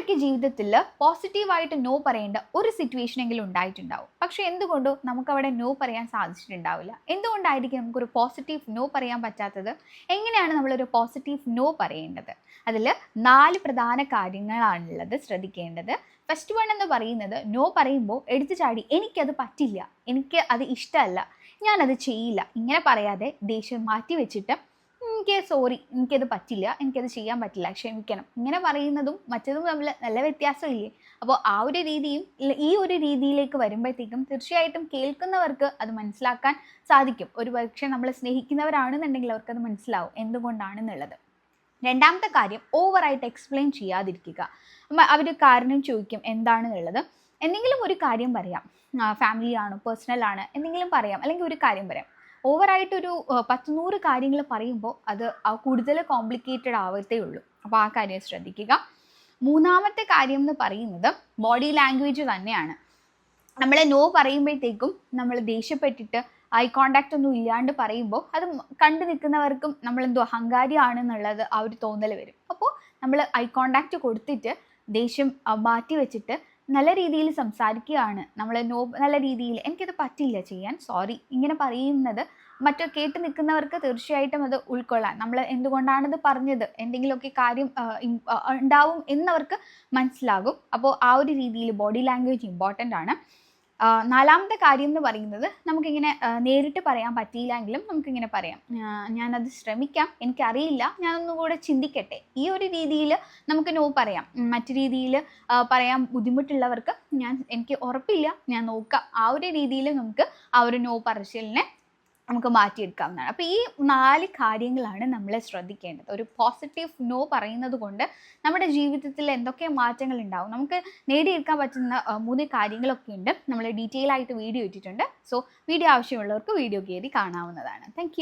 നമ്മുടെയൊക്കെ ജീവിതത്തിൽ പോസിറ്റീവായിട്ട് നോ പറയേണ്ട ഒരു സിറ്റുവേഷൻ എങ്കിലും ഉണ്ടായിട്ടുണ്ടാവും. പക്ഷേ എന്തുകൊണ്ടോ നമുക്കവിടെ നോ പറയാൻ സാധിച്ചിട്ടുണ്ടാവില്ല. എന്തുകൊണ്ടായിരിക്കും നമുക്കൊരു പോസിറ്റീവ് നോ പറയാൻ പറ്റാത്തത്? എങ്ങനെയാണ് നമ്മളൊരു പോസിറ്റീവ് നോ പറയേണ്ടത്? അതിൽ 4 പ്രധാന കാര്യങ്ങളാണുള്ളത് ശ്രദ്ധിക്കേണ്ടത്. ഫസ്റ്റ് വൺ എന്ന് പറയുന്നത്, നോ പറയുമ്പോൾ എടുത്തു ചാടി എനിക്കത് പറ്റില്ല, എനിക്ക് അത് ഇഷ്ടമല്ല, ഞാനത് ചെയ്യില്ല, ഇങ്ങനെ പറയാതെ ദേഷ്യം മാറ്റി വെച്ചിട്ട് എനിക്ക് സോറി, എനിക്കത് പറ്റില്ല, എനിക്കത് ചെയ്യാൻ പറ്റില്ല, ക്ഷമിക്കണം, ഇങ്ങനെ പറയുന്നതും മറ്റതും തമ്മിൽ നല്ല വ്യത്യാസമില്ലേ? അപ്പോൾ ആ ഒരു രീതിയും ഈ ഒരു രീതിയിലേക്ക് വരുമ്പോഴത്തേക്കും തീർച്ചയായിട്ടും കേൾക്കുന്നവർക്ക് അത് മനസ്സിലാക്കാൻ സാധിക്കും. ഒരു പക്ഷേ നമ്മൾ സ്നേഹിക്കുന്നവരാണെന്നുണ്ടെങ്കിൽ അവർക്കത് മനസ്സിലാവും എന്തുകൊണ്ടാണെന്നുള്ളത്. രണ്ടാമത്തെ കാര്യം, ഓവറായിട്ട് എക്സ്പ്ലെയിൻ ചെയ്യാതിരിക്കുക. അവർ കാരണം ചോദിക്കും എന്താണെന്നുള്ളത്. എന്തെങ്കിലും ഒരു കാര്യം പറയാം, ഫാമിലി ആണോ പേഴ്സണൽ ആണ് എന്തെങ്കിലും പറയാം, അല്ലെങ്കിൽ ഒരു കാര്യം പറയാം. ഓവറായിട്ടൊരു 10-100 കാര്യങ്ങൾ പറയുമ്പോൾ അത് കൂടുതൽ കോംപ്ലിക്കേറ്റഡ് ആവത്തേ ഉള്ളൂ. അപ്പോൾ ആ കാര്യം ശ്രദ്ധിക്കുക. മൂന്നാമത്തെ കാര്യം എന്ന് പറയുന്നത് ബോഡി ലാംഗ്വേജ് തന്നെയാണ്. നമ്മൾ നോ പറയുമ്പോഴത്തേക്കും നമ്മൾ ദേഷ്യപ്പെട്ടിട്ട് ഐ കോണ്ടാക്റ്റ് ഒന്നും ഇല്ലാണ്ട് പറയുമ്പോൾ അത് കണ്ടു നിൽക്കുന്നവർക്കും നമ്മളെന്തോ അഹങ്കാരിയാണെന്നുള്ളത് ആ ഒരു തോന്നൽ വരും. അപ്പോൾ നമ്മൾ ഐ കോണ്ടാക്റ്റ് കൊടുത്തിട്ട് ദേഷ്യം മാറ്റി വെച്ചിട്ട് നല്ല രീതിയിൽ സംസാരിക്കുകയാണ്. നമ്മൾ നോ നല്ല രീതിയിൽ എനിക്കത് പറ്റില്ല ചെയ്യാൻ, സോറി, ഇങ്ങനെ പറയുന്നത് മറ്റോ കേട്ട് നിൽക്കുന്നവർക്ക് തീർച്ചയായിട്ടും അത് ഉൾക്കൊള്ളാൻ, നമ്മൾ എന്തുകൊണ്ടാണിത് പറഞ്ഞത്, എന്തെങ്കിലുമൊക്കെ കാര്യം ഉണ്ടാവും എന്നവർക്ക് മനസ്സിലാകും. അപ്പോൾ ആ ഒരു രീതിയിൽ ബോഡി ലാംഗ്വേജ് ഇമ്പോർട്ടൻ്റ് ആണ്. നാലാമത്തെ കാര്യം എന്ന് പറയുന്നത്, നമുക്കിങ്ങനെ നേരിട്ട് പറയാൻ പറ്റിയില്ലെങ്കിലും നമുക്കിങ്ങനെ പറയാം, ഞാനത് ശ്രമിക്കാം, എനിക്കറിയില്ല, ഞാനൊന്നും കൂടെ ചിന്തിക്കട്ടെ. ഈ ഒരു രീതിയിൽ നമുക്ക് നോ പറയാം. മറ്റു രീതിയിൽ പറയാൻ ബുദ്ധിമുട്ടുള്ളവർക്ക് എനിക്ക് ഉറപ്പില്ല, ഞാൻ നോക്കാം, ആ ഒരു രീതിയിൽ നമുക്ക് ആ ഒരു നോ പറച്ചിലിനെ നമുക്ക് മാറ്റിയെടുക്കാവുന്നതാണ്. അപ്പോൾ ഈ 4 കാര്യങ്ങളാണ് നമ്മൾ ശ്രദ്ധിക്കേണ്ടത്. ഒരു പോസിറ്റീവ് നോ പറയുന്നത് കൊണ്ട് നമ്മുടെ ജീവിതത്തിൽ എന്തൊക്കെ മാറ്റങ്ങൾ ഉണ്ടാവും, നമുക്ക് നേടിയെടുക്കാൻ പറ്റുന്ന 3 കാര്യങ്ങളൊക്കെ ഉണ്ട്. നമ്മൾ ഡീറ്റെയിൽ ആയിട്ട് വീഡിയോ ഇട്ടിട്ടുണ്ട്. സോ വീഡിയോ ആവശ്യമുള്ളവർക്ക് വീഡിയോ കയറി കാണാവുന്നതാണ്. താങ്ക്